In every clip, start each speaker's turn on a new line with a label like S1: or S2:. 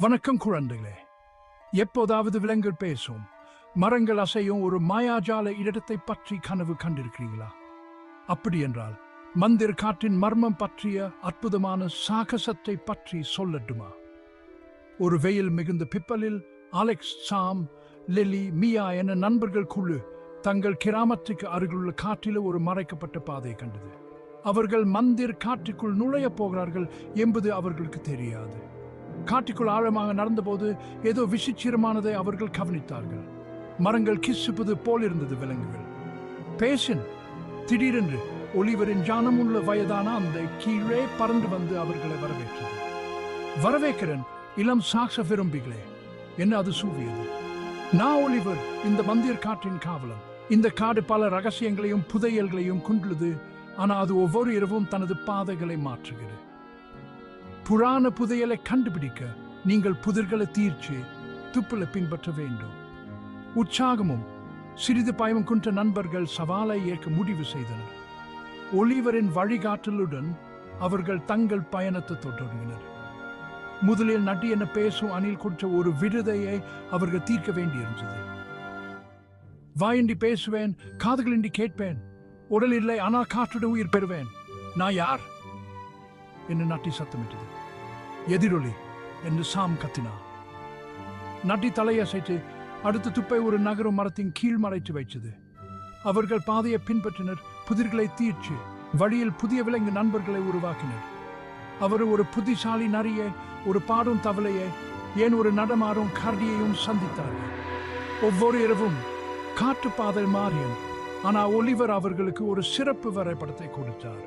S1: வணக்கம் குழந்தைகளே. எப்போதாவது விலங்குகள் பேசும், மரங்கள் அசையும் ஒரு மாயாஜால இடத்தை பற்றி கனவு கண்டிருக்கிறீங்களா? அப்படி என்றால் மந்திர் காற்றின் மர்மம் பற்றிய அற்புதமான சாகசத்தை பற்றி சொல்லட்டுமா? ஒரு வெயில் மிகுந்த பிப்பலில் அலெக்ஸ், சாம், லிலி, மியா என நண்பர்கள் குழு தங்கள் கிராமத்துக்கு அருகிலுள்ள காற்றில் ஒரு மறைக்கப்பட்ட பாதையை கண்டது. அவர்கள் மந்திர் காற்றுக்குள் நுழையப் போகிறார்கள் என்பது அவர்களுக்கு தெரியாது. காட்டுக்குள் ஆழமாக நடந்தபோது ஏதோ விசித்திரமானதை அவர்கள் கவனித்தார்கள். மரங்கள் கிசுப்பது போல் இருந்தது. விலங்குகள் பேசின். திடீரென்று ஒலிவரின் ஜானமுள்ள வயதான அந்த கீழே பறந்து வந்து அவர்களை வரவேற்றது. வரவேற்கிறேன் இளம் சாக்ச விரும்பிகளே என்ன அது சூவியது. நான் ஒலிவர், இந்த மந்திர் காற்றின் காவலன். இந்த காடு பல ரகசியங்களையும் புதையல்களையும் கொண்டுள்ளது. ஆனால் அது ஒவ்வொரு இரவும் தனது பாதைகளை மாற்றுகிறது. புராண புதையலை கண்டுபிடிக்க நீங்கள் புதிர்களை தீர்ச்சி துப்புல பின்பற்ற வேண்டும். உற்சாகமும் சிறிது பயமும் கொண்ட நண்பர்கள் சவாலை ஏற்க முடிவு செய்தனர். ஒலிவரின் வழிகாட்டலுடன் அவர்கள் தங்கள் பயணத்தை தொடங்கினர். முதலில் நட்டி என பேசும் அணில் குறித்த ஒரு விடுதையை அவர்கள் தீர்க்க வேண்டியிருந்தது. வாயின்றி பேசுவேன், காதுகளின்றி கேட்பேன், உடல் இல்லை ஆனால் காற்றுடன் உயிர் பெறுவேன். நான் யார் என்று நட்டி சத்தமிட்டது. எதிரொலி என்று சாம் கத்தினார். நட்டி தலையசைத்து அடுத்த துப்பை ஒரு நகரும் மரத்தின் கீழ் மறைத்து வைத்தது. அவர்கள் பாதையை பின்பற்றினர். புதிர்களை தீர்ச்சி வழியில் புதிய விலங்கு நண்பர்களை உருவாக்கினர். அவர் ஒரு புத்திசாலி நரியை, ஒரு பாடும் தவளையை, ஏன் ஒரு நடமாறும் கரடியையும் சந்தித்தார்கள். ஒவ்வொரு இரவும் காற்று பாதை மாறியன். ஆனால் ஒலிவர் அவர்களுக்கு ஒரு சிறப்பு வரைபடத்தை கொடுத்தார்.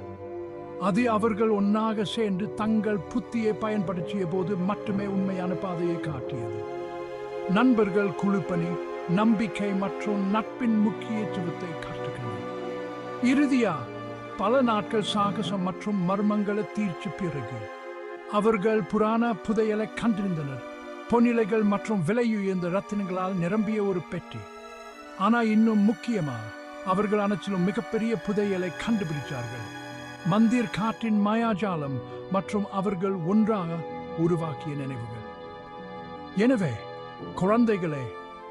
S1: அது அவர்கள் ஒன்றாக சேர்ந்து தங்கள் புத்தியை பயன்படுத்திய போது மட்டுமே உண்மையான பாதையை காட்டியது. நண்பர்கள் குழுப்பணி, நம்பிக்கை மற்றும் நட்பின் முக்கியத்துவத்தை காட்டுகின்றனர். இறுதியா பல நாட்கள் சாகசம் மற்றும் மர்மங்களை தீர்ச்சி பிறகு அவர்கள் புராண புதையலை கண்டிருந்தனர். பொன்னிலைகள் மற்றும் விலையுயர்ந்த ரத்தினங்களால் நிரம்பிய ஒரு பெட்டி. ஆனால் இன்னும் முக்கியமா அவர்கள் அனைத்திலும் மிகப்பெரிய புதையலை கண்டுபிடித்தார்கள். மந்திர் காற்றின் மாயாஜாலம் மற்றும் அவர்கள் ஒன்றாக உருவாக்கிய நினைவுகள். எனவே குழந்தைகளே,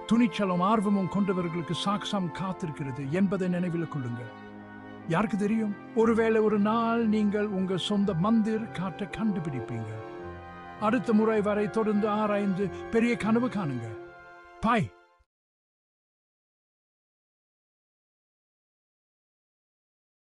S1: துணிச்சலும் ஆர்வமும் கொண்டவர்களுக்கு சாக்சம் காத்திருக்கிறது என்பதை நினைவில் கொள்ளுங்கள். யாருக்கு தெரியும், ஒருவேளை ஒரு நாள் நீங்கள் உங்கள் சொந்த மந்திர் காற்றை கண்டுபிடிப்பீங்க. அடுத்த முறை வரை தொடர்ந்து ஆராய்ந்து பெரிய கனவு காணுங்க. பாய்.